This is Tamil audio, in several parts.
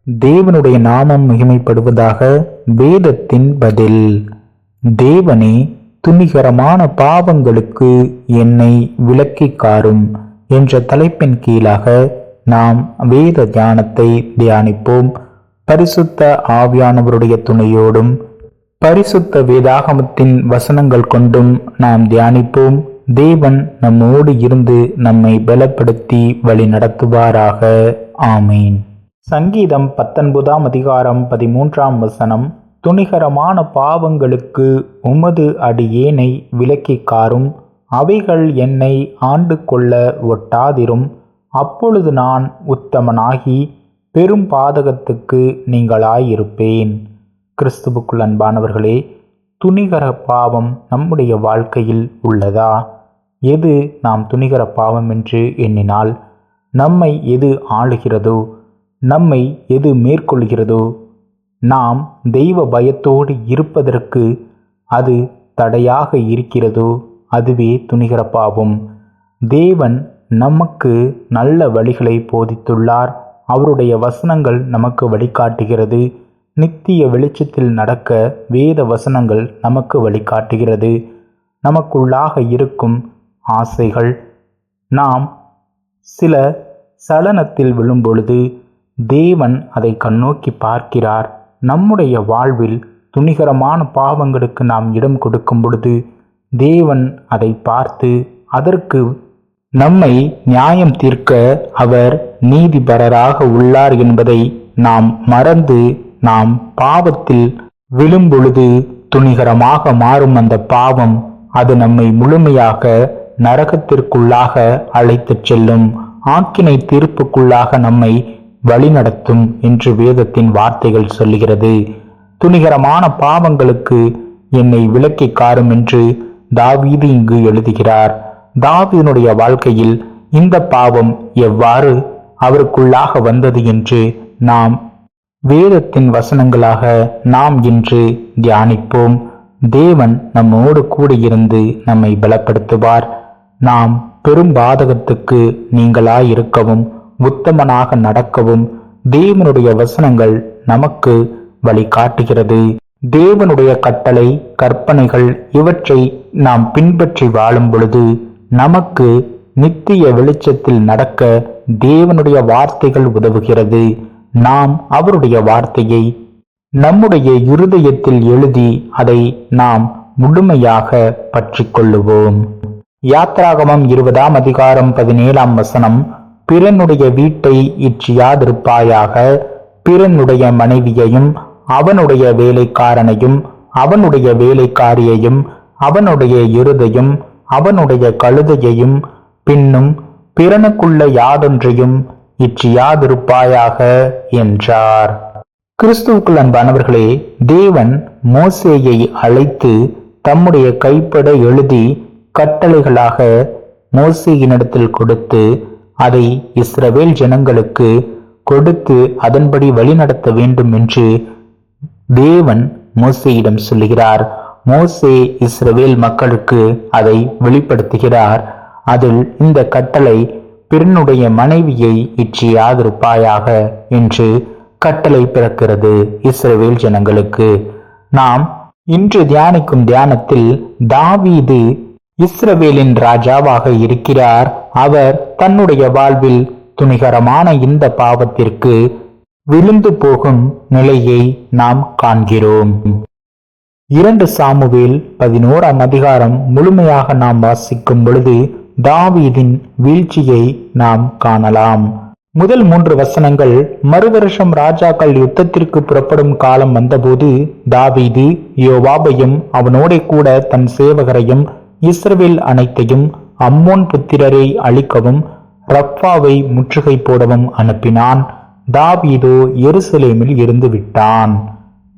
தேவனுடைய நாமம் மகிமைப்படுவதாக. வேதத்தின் பதில். தேவனே, துணிகரமான பாவங்களுக்கு என்னை விலக்கி காரும் என்ற தலைப்பின் கீழாக நாம் வேத தியானத்தை தியானிப்போம். பரிசுத்த ஆவியானவருடைய துணையோடும் பரிசுத்த வேதாகமத்தின் வசனங்கள் கொண்டும் நாம் தியானிப்போம். தேவன் நம்மோடு இருந்து நம்மை பலப்படுத்தி வழி நடத்துவாராக. ஆமீன். சங்கீதம் 19 அதிகாரம் 13 வசனம். துணிகரமான பாவங்களுக்கு உமது அடியேனை விலக்கி காரும், அவைகள் என்னை ஆண்டு கொள்ள ஒட்டாதிரும். அப்பொழுது நான் உத்தமனாகி பெரும் பாதகத்துக்கு நீங்களாயிருப்பேன். கிறிஸ்துவுக்குள் அன்பானவர்களே, துணிகர பாவம் நம்முடைய வாழ்க்கையில் உள்ளதா? எது நாம் துணிகர பாவம் என்று எண்ணினால் நம்மை எது ஆளுகிறதோ, நம்மை எது மேற்கொள்கிறதோ, நாம் தெய்வ பயத்தோடு இருப்பதற்கு அது தடையாக இருக்கிறதோ, அதுவே துணிகர பாவம். தேவன் நமக்கு நல்ல வழிகளை போதித்துள்ளார். அவருடைய வசனங்கள் நமக்கு வழிகாட்டுகிறது. நித்திய வெளிச்சத்தில் நடக்க வேத வசனங்கள் நமக்கு வழிகாட்டுகிறது. நமக்குள்ளாக இருக்கும் ஆசைகள் நாம் சில சலனத்தில் விழும்பொழுது தேவன் அதை கண்ணோக்கி பார்க்கிறார். நம்முடைய வாழ்வில் துணிகரமான பாவங்களுக்கு நாம் இடம் கொடுக்கும் பொழுது தேவன் அதை பார்த்து அதற்கு நம்மை நியாயம் தீர்க்க அவர் நீதிபரராக உள்ளார் என்பதை நாம் மறந்து நாம் பாவத்தில் விழும்பொழுது துணிகரமாக மாறும் அந்த பாவம் அது நம்மை முழுமையாக நரகத்திற்குள்ளாக அழைத்துச் செல்லும், ஆக்கினை தீர்ப்புக்குள்ளாக நம்மை வழிநடத்தும் என்று வேதத்தின் வார்த்தைகள் சொல்லுகிறது. துணிகரமான பாவங்களுக்கு என்னை விலக்கி காரும் என்று தாவீது இங்கு எழுதுகிறார். தாவீதினுடைய வாழ்க்கையில் இந்த பாவம் எவ்வாறு அவருக்குள்ளாக வந்தது என்று நாம் வேதத்தின் வசனங்களாக நாம் இன்று தியானிப்போம். தேவன் நம்மோடு கூட இருந்து நம்மை பலப்படுத்துவார். நாம் பெரும் பாதகத்துக்கு நீங்களாயிருக்கவும் உத்தமனாக நடக்கவும் தேவனுடைய வசனங்கள் நமக்கு வழிகாட்டுகிறது. தேவனுடைய கட்டளை, கற்பனைகள் இவற்றை நாம் பின்பற்றி வாழும் பொழுது நமக்கு நித்திய வெளிச்சத்தில் நடக்க தேவனுடைய வார்த்தைகள் உதவுகிறது. நாம் அவருடைய வார்த்தையை நம்முடைய இருதயத்தில் எழுதி அதை நாம் முழுமையாக பற்றி கொள்ளுவோம். யாத்ராகமம் 20 அதிகாரம் 17 வசனம். பிறனுடைய வீட்டை இச்சியாதிருப்பாயாக, பிறனுடைய மனைவியையும் அவனுடைய வேலைக்காரனையும் அவனுடைய வேலைக்காரியையும் அவனுடைய எருதையும் அவனுடைய கழுதையையும் பின்னும் பிறனுக்குள்ள யாதொன்றையும் இச்சியாதிருப்பாயாக என்றார். கிறிஸ்துவுக்குள் அன்பானவர்களே, தேவன் மோசேயை அழைத்து தம்முடைய கைப்பட எழுதி கட்டளைகளாக மோசேயினிடத்தில் கொடுத்து அதை இஸ்ரவேல் ஜனங்களுக்கு கொடுத்து அதன்படி வழிநடத்த வேண்டும் என்று தேவன் மோசேயிடம் சொல்லுகிறார். மோசே இஸ்ரவேல் மக்களுக்கு அதை வெளிப்படுத்துகிறார். அதில் இந்த கட்டளை பிறனுடைய மனைவியை இச்சியாதிருப்பாயாக என்று கட்டளை பிறக்கிறது இஸ்ரவேல் ஜனங்களுக்கு. நாம் இன்று தியானிக்கும் தியானத்தில் தாவீது இஸ்ரவேலின் ராஜாவாக இருக்கிறார். அவர் தன்னுடைய வாழ்வில் துணிகரமான இந்த பாவத்திற்கு விழுந்து போகும் நிலையை நாம் காண்கிறோம். 2 சாமுவேல் 11 அதிகாரம் முழுமையாக நாம் வாசிக்கும் பொழுது தாவீதின் வீழ்ச்சியை நாம் காணலாம். முதல் 3 வசனங்கள், மறுவருஷம் ராஜாக்கள் யுத்தத்திற்கு புறப்படும் காலம் வந்தபோது தாவீது யோவாபையும் அவனோட கூட தன் சேவகரையும் இஸ்ரவேல் அனைத்தையும் அம்மோன் புத்திரரை அழிக்கவும் ரப்பாவை முற்றுகை போடவும் அனுப்பினான். தாவீதோ எருசலேமில் இருந்து விட்டான்.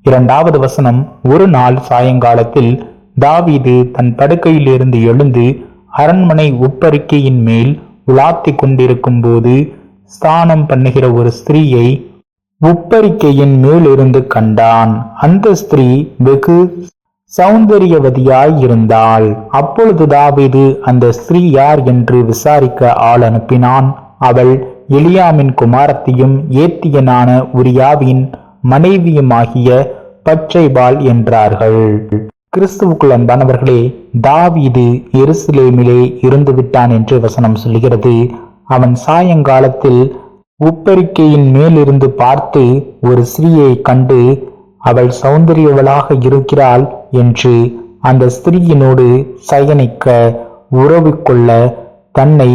2வது வசனம், ஒரு நாள் சாயங்காலத்தில் தாவீது தன் படுக்கையிலிருந்து எழுந்து அரண்மனை உப்பரிக்கையின் மேல் உலாத்தி கொண்டிருக்கும் போது ஸ்நானம் பண்ணுகிற ஒரு ஸ்திரீயை உப்பரிக்கையின் மேலிருந்து கண்டான். அந்த ஸ்திரீ வெகு சௌந்தரியவதியாய் இருந்தாள். அப்பொழுது தாவீது அந்த ஸ்திரீ யார் என்று விசாரிக்க ஆள் அனுப்பினான். அவள் எலியாமின் குமாரத்தையும் ஏத்தியனான உரியாவின் மனைவியுமாகிய பச்சைபால் என்றார்கள். கிறிஸ்துவுக்குள் அன்பானவர்களே, தாவீது எருசலேமிலே இருந்து விட்டான் என்று வசனம் சொல்கிறது. அவன் சாயங்காலத்தில் உப்பரிக்கையின் மேலிருந்து பார்த்து ஒரு ஸ்திரீயை கண்டு அவள் சௌந்தரியவளாக இருக்கிறாள் என்று அந்த ஸ்திரீயினோடு சயனிக்க உறவு கொள்ள தன்னை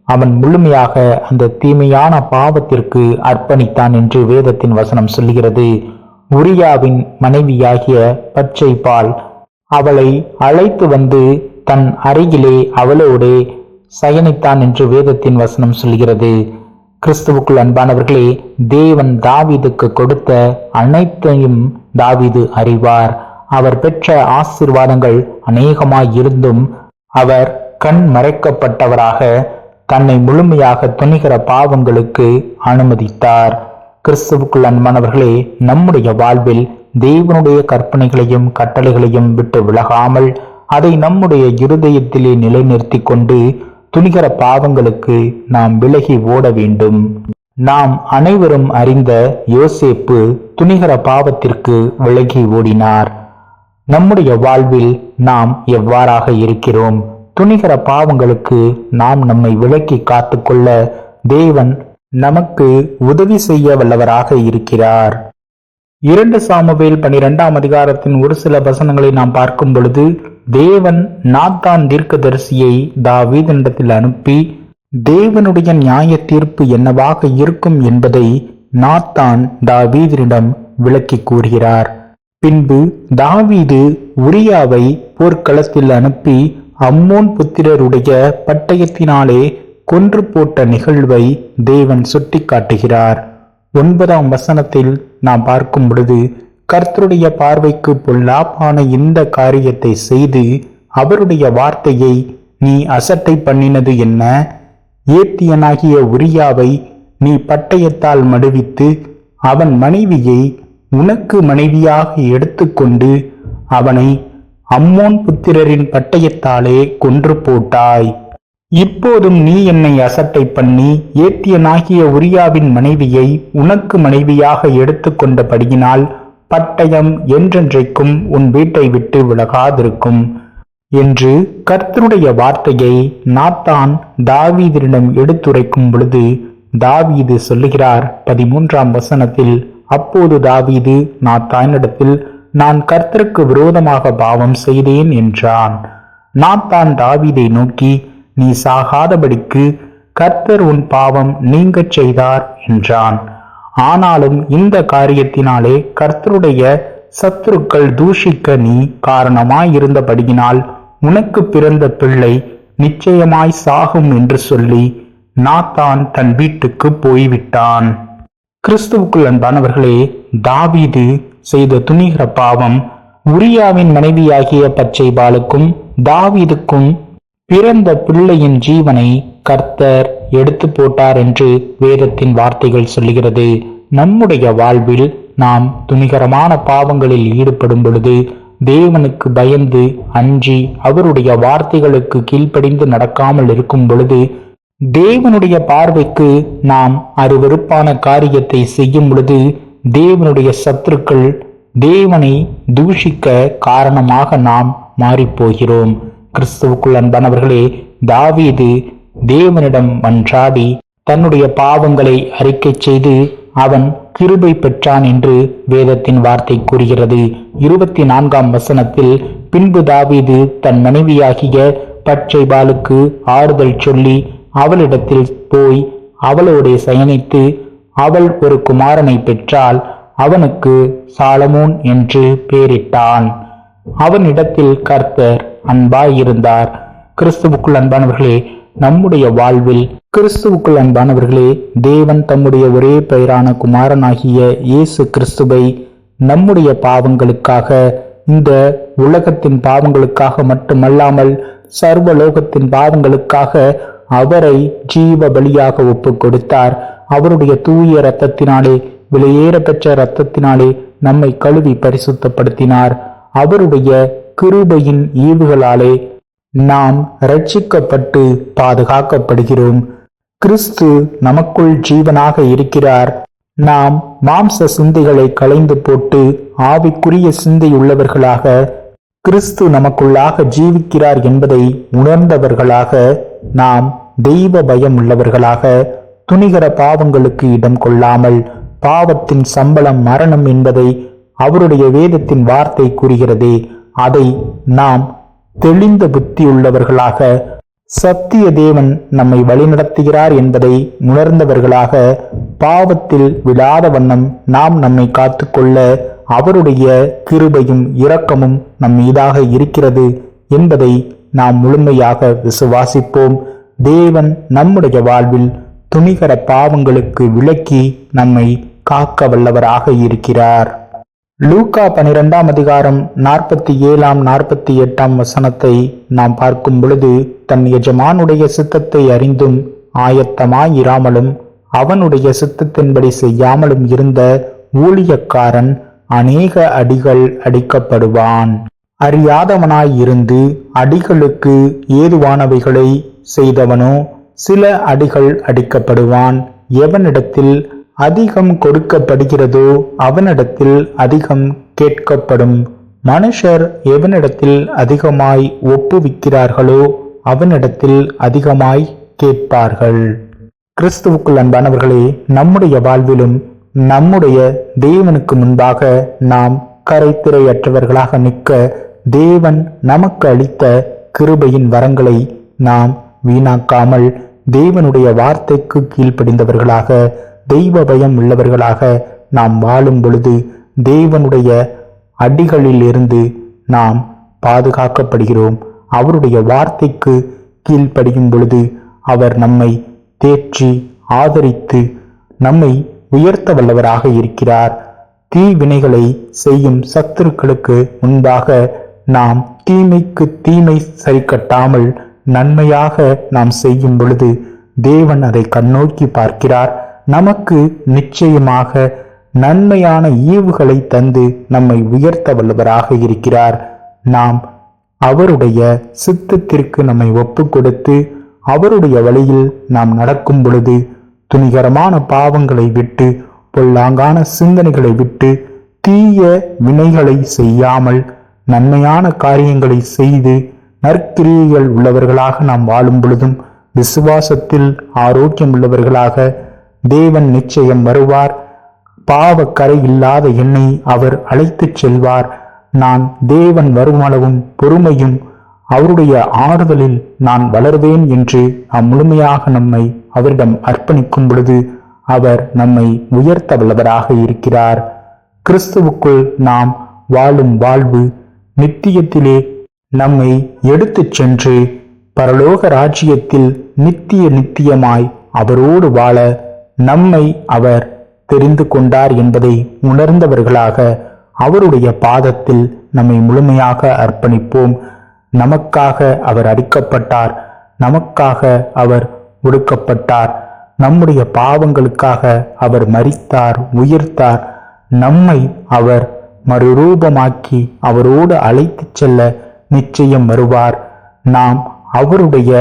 அவன் முழுமையாக அந்த தீமையான பாவத்திற்கு அர்ப்பணித்தான் என்று வேதத்தின் வசனம் சொல்கிறது. உரியாவின் மனைவியாகிய பச்சைபால் அவளை அழைத்து வந்து தன் அருகிலே அவளோடே சயனித்தான் என்று வேதத்தின் வசனம் சொல்கிறது. கிறிஸ்துவுக்குள் அன்பானவர்களே, தேவன் தாவீதுக்கு கொடுத்த அனைத்தையும் தாவீது அறிவார். அவர் பெற்ற ஆசீர்வாதங்கள் அநேகமாயிருந்தும் அவர் கண் மறைக்கப்பட்டவராக தன்னை முழுமையாக துணிகிற பாவங்களுக்கு அனுமதித்தார். கிறிஸ்துவுக்குள் அன்பானவர்களே, நம்முடைய வாழ்வில் தேவனுடைய கற்பனைகளையும் கட்டளைகளையும் விட்டு விலகாமல் அதை நம்முடைய இருதயத்திலே நிலைநிறுத்தி கொண்டு துணிகர பாவங்களுக்கு நாம் விலகி ஓட வேண்டும். நாம் அனைவரும் அறிந்த யோசேப்பு துணிகர பாவத்திற்கு விலகி ஓடினார். நம்முடைய வாழ்வில் நாம் எவ்வாறாக இருக்கிறோம்? துணிகர பாவங்களுக்கு நாம் நம்மை விலக்கி காத்துக்கொள்ள தேவன் நமக்கு உதவி செய்ய வல்லவராக இருக்கிறார். 2 சாமுவேல் 12ஆம் அதிகாரத்தின் ஒரு சில வசனங்களை நாம் பார்க்கும் பொழுது, தேவன் நாத்தான் தீர்க்கதரிசியை தாவீதினிடத்தில் அனுப்பி தேவனுடைய நியாய தீர்ப்பு என்னவாக இருக்கும் என்பதை நாத்தான் தாவீதினிடம் விளக்கி கூறுகிறார். பின்பு தாவீது உரியாவை போர்க்களத்தில் அனுப்பி அம்மோன் புத்திரருடைய பட்டயத்தினாலே கொன்று போட்ட நிகழ்வை தேவன் சுட்டி காட்டுகிறார். 9ஆம் வசனத்தில் நாம் பார்க்கும் பொழுது, கர்த்தருடைய பார்வைக்கு பொல்லாப்பான இந்த காரியத்தை செய்து அவருடைய வார்த்தையை நீ அசட்டை பண்ணினது என்ன? ஏத்தியனாகிய உரியாவை நீ பட்டயத்தால் மடுவித்து அவன் மனைவியை உனக்கு மனைவியாக எடுத்துக்கொண்டு அவனை அம்மோன் புத்திரரின் பட்டயத்தாலே கொன்று போட்டாய். இப்போதும் நீ என்னை அசட்டை பண்ணி ஏத்தியனாகிய உரியாவின் மனைவியை உனக்கு மனைவியாக எடுத்துக்கொண்டபடியினால் பட்டயம் என்றென்றைக்கும் உன் வீட்டை விட்டு விலகாதிருக்கும் என்று கர்த்தருடைய வார்த்தையை நாத்தான் தாவீதிடம் எடுத்துரைக்கும் பொழுது தாவீது சொல்லுகிறார் 13ஆம் வசனத்தில், அப்போது தாவீது நாத்தானிடத்தில், நான் கர்த்தருக்கு விரோதமாக பாவம் செய்தேன் என்றான். நாத்தான் தாவீதை நோக்கி, நீ சாகாதபடிக்கு கர்த்தர் உன் பாவம் நீங்கச் செய்தார் என்றான். ஆனாலும் இந்த காரியத்தினாலே கர்த்தருடைய சத்துருக்கள் தூஷிக்க நீ காரணமாயிருந்தபடியினால் உனக்கு பிறந்த பிள்ளை நிச்சயமாய் சாகும் என்று சொல்லி நாத்தான் தன் வீட்டுக்கு போய்விட்டான். கிறிஸ்துவுக்குள் அன்பானவர்களே, தாவீது செய்த துணிகர பாவம் உரியாவின் மனைவியாகிய பச்சைபாலுக்கும் தாவீதுக்கும் பிறந்த பிள்ளையின் ஜீவனை கர்த்தர் எடுத்து போட்டார் என்று வேதத்தின் வார்த்தைகள் சொல்லுகிறது. நம்முடைய வாழ்வில் நாம் துணிகரமான பாவங்களில் ஈடுபடும் பொழுது தேவனுக்கு பயந்து அஞ்சி அவருடைய வார்த்தைகளுக்கு கீழ்ப்படிந்து நடக்காமல் இருக்கும் பொழுது தேவனுடைய பார்வைக்கு நாம் அருவருப்பான காரியத்தை செய்யும் பொழுது தேவனுடைய சத்துருக்கள் தேவனை தூஷிக்க காரணமாக நாம் மாறிப்போகிறோம். கிறிஸ்துவுக்குள் அன்பானவர்களே, தாவீது தேவனிடம் மன்றாடி தன்னுடைய பாவங்களை அறிக்கை செய்து அவன் கிருபை பெற்றான் என்று வேதத்தின் வார்த்தை கூறுகிறது. 24ஆம் வசனத்தில், பின்பு தாவீது தன் மனைவியாகிய பச்சைபாலுக்கு ஆறுதல் சொல்லி அவளிடத்தில் போய் அவளோடு சயனித்து அவள் ஒரு குமாரனை பெற்றால் அவனுக்கு சாலமோன் என்று பெயரிட்டான். அவனிடத்தில் கர்த்தர் அன்பாயிருந்தார். கிறிஸ்துவுக்குள் அன்பானவர்களே, நம்முடைய வாழ்வில் கிறிஸ்துவுக்குள் அன்பானவர்களே, தேவன் தம்முடைய ஒரே பெயரான குமாரனாகிய இயேசு கிறிஸ்துவை நம்முடைய பாவங்களுக்காக, இந்த உலகத்தின் பாவங்களுக்காக மட்டுமல்லாமல் சர்வலோகத்தின் பாவங்களுக்காக அவரை ஜீவ பலியாக ஒப்பு கொடுத்தார். அவருடைய தூய இரத்தத்தினாலே, விலையேற பெற்ற இரத்தத்தினாலே நம்மை கழுவி பரிசுத்தப்படுத்தினார். அவருடைய கிருபையின் ஈவுகளாலே நாம் ரட்சிக்கப்பட்டு பாதுகாக்கப்படுகிறோம். கிறிஸ்து நமக்குள் ஜீவனாக இருக்கிறார். நாம் மாம்ச சிந்தைகளை களைந்து போட்டு ஆவிக்குரிய சிந்தை உள்ளவர்களாக கிறிஸ்து நமக்குள்ளாக ஜீவிக்கிறார் என்பதை உணர்ந்தவர்களாக நாம் தெய்வ பயம் உள்ளவர்களாக துணிகர பாவங்களுக்கு இடம் கொள்ளாமல், பாவத்தின் சம்பளம் மரணம் என்பதை அவருடைய வேதத்தின் வார்த்தை கூறுகிறதே, அதை நாம் தெளிந்த புத்தி உள்ளவர்களாக, சத்திய தேவன் நம்மை வழிநடத்துகிறார் என்பதை உணர்ந்தவர்களாக, பாவத்தில் விழாத வண்ணம் நாம் நம்மை காத்துக்கொள்ள அவருடைய கிருபையும் இரக்கமும் நம் மீதாக இருக்கிறது என்பதை நாம் முழுமையாக விசுவாசிப்போம். தேவன் நம்முடைய வாழ்வில் துணிகர பாவங்களுக்கு விலக்கி நம்மை காக்க வல்லவராக இருக்கிறார். லூக்கா 12ஆம் அதிகாரம் 47, 48 வசனத்தை நாம் பார்க்கும் பொழுது, தன் எஜமானுடைய சித்தத்தை அறிந்தும் ஆயத்தமாயிராமலும் அவனுடைய சித்தத்தின்படி செய்யாமலும் இருந்த ஊழியக்காரன் அநேக அடிகள் அடிக்கப்படுவான். அறியாதவனாயிருந்து அடிகளுக்கு ஏதுவானவைகளை செய்தவனோ சில அடிகள் அடிக்கப்படுவான். எவனிடத்தில் அதிகம் கொடுக்கப்படுகிறதோ அவனிடத்தில் அதிகம் கேட்கப்படும். மனுஷர் எவனிடத்தில் அதிகமாய் ஒப்புவிக்கிறார்களோ அவனிடத்தில் அதிகமாய் கேட்பார்கள். கிறிஸ்துவுக்குள் அன்பானவர்களே, நம்முடைய வாழ்விலும் நம்முடைய தேவனுக்கு முன்பாக நாம் கரைத்திரையற்றவர்களாக நிற்க தேவன் நமக்கு அளித்த கிருபையின் வரங்களை நாம் வீணாக்காமல் தேவனுடைய வார்த்தைக்கு கீழ்ப்படிந்தவர்களாக, தெய்வ பயம் உள்ளவர்களாக நாம் வாழும் பொழுது தேவனுடைய அடிகளில் இருந்து நாம் பாதுகாக்கப்படுகிறோம். அவருடைய வார்த்தைக்கு கீழ்ப்படியும் பொழுது அவர் நம்மை தேற்றி ஆதரித்து நம்மை உயர்த்த வல்லவராக இருக்கிறார். தீவினைகளை செய்யும் சத்துருக்களுக்கு முன்பாக நாம் தீமைக்கு தீமை சரிக்கட்டாமல் நன்மையாக நாம் செய்யும் பொழுது தேவன் அதை கண்ணோக்கி பார்க்கிறார். நமக்கு நிச்சயமாக நன்மையான ஈவுகளை தந்து நம்மை உயர்த்த வல்லவராக இருக்கிறார். நாம் அவருடைய சித்தத்திற்கு நம்மை ஒப்பு கொடுத்து அவருடைய வழியில் நாம் நடக்கும் பொழுது துணிகரமான பாவங்களை விட்டு, பொல்லாங்கான சிந்தனைகளை விட்டு, தீய வினைகளை செய்யாமல் நன்மையான காரியங்களை செய்து நற்கிரியைகள் உள்ளவர்களாக நாம் வாழும் பொழுதும் விசுவாசத்தில் ஆரோக்கியம் உள்ளவர்களாக தேவன் நிச்சயம் வருவார். பாவக்கரை இல்லாத என்னை அவர் அழைத்துச் செல்வார். நான் தேவன் வருமளவும் பொறுமையும் அவருடைய ஆறுதலில் நான் வளர்வேன் என்று நாம் முழுமையாக நம்மை அவரிடம் அர்ப்பணிக்கும் பொழுது அவர் நம்மை உயர்த்த வல்லவராக இருக்கிறார். கிறிஸ்துவுக்குள் நாம் வாழும் வாழ்வு நித்தியத்திலே நம்மை எடுத்துச் சென்று பரலோக ராஜ்யத்தில் நித்தியமாய் அவரோடு வாழ நம்மை அவர் தெரிந்து கொண்டார் என்பதை உணர்ந்தவர்களாக அவருடைய பாதத்தில் நம்மை முழுமையாக அர்ப்பணிப்போம். நமக்காக அவர் அடிக்கப்பட்டார், நமக்காக அவர் ஒடுக்கப்பட்டார், நம்முடைய பாவங்களுக்காக அவர் மரித்தார், உயிர்த்தார். நம்மை அவர் மறுரூபமாக்கி அவரோடு அழைத்துச் செல்ல நிச்சயம் வருவார். நாம் அவருடைய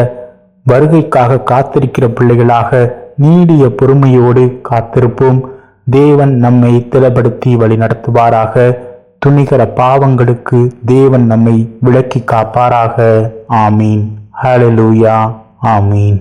வருகைக்காக காத்திருக்கிற பிள்ளைகளாக நீடிய பொறுமையோடு காத்திருப்போம். தேவன் நம்மை திடப்படுத்தி வழி நடத்துவாராக. துணிகர பாவங்களுக்கு தேவன் நம்மை விலக்கி காப்பாராக. ஆமீன். ஹல்லேலூயா. ஆமீன்.